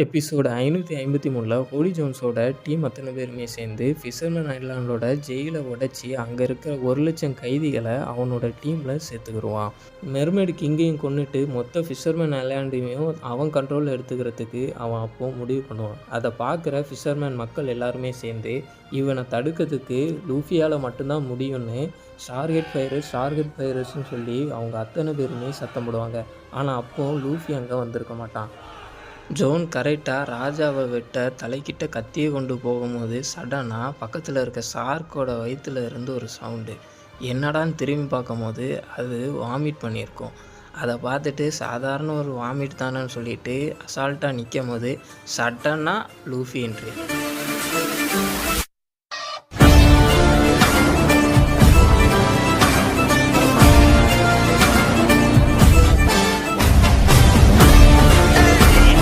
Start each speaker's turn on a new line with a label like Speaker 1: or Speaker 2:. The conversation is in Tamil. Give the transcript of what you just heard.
Speaker 1: எபிசோடு 553ல ஹோலி ஜோன்ஸோட டீம் அத்தனை பேருமே சேர்ந்து ஃபிஷர்மேன் ஐலாண்டோட ஜெயிலை உடைச்சி அங்கே இருக்கிற 1,00,000 கைதிகளை அவனோட டீமில் சேர்த்துக்கிடுவான். மெர்மெய்டு கிங்கையும் கொண்டுட்டு மொத்த ஃபிஷர்மேன் ஐலாண்டையும் அவன் கண்ட்ரோலில் எடுத்துக்கிறதுக்கு அவன் அப்போ முடிவு பண்ணுவான். அதை பார்க்குற ஃபிஷர்மேன் மக்கள் எல்லாருமே சேர்ந்து இவனை தடுக்கிறதுக்கு லூஃபியால் மட்டும்தான் முடியும்னு ஷார்கெட் ஃபைரஸ்ன்னு சொல்லி அவங்க அத்தனை பேருமே சத்தம் போடுவாங்க. ஆனால் அப்போது லூஃபி அங்கே வந்திருக்க மாட்டான். ஜோன் கரெக்டாக ராஜாவை வெட்ட தலைக்கிட்ட கத்தியை கொண்டு போகும்போது சடனாக பக்கத்தில் இருக்க ஷார்க்கோட வயிற்றுல இருந்து ஒரு சவுண்டு. என்னடான்னு திரும்பி பார்க்கும்போது அது வாமிட் பண்ணியிருக்கோம். அதை பார்த்துட்டு சாதாரண ஒரு வாமிட் தானேன்னு சொல்லிட்டு அசால்ட்டாக நிற்கும் போது சடனாக லூஃபி என்ட்ரி.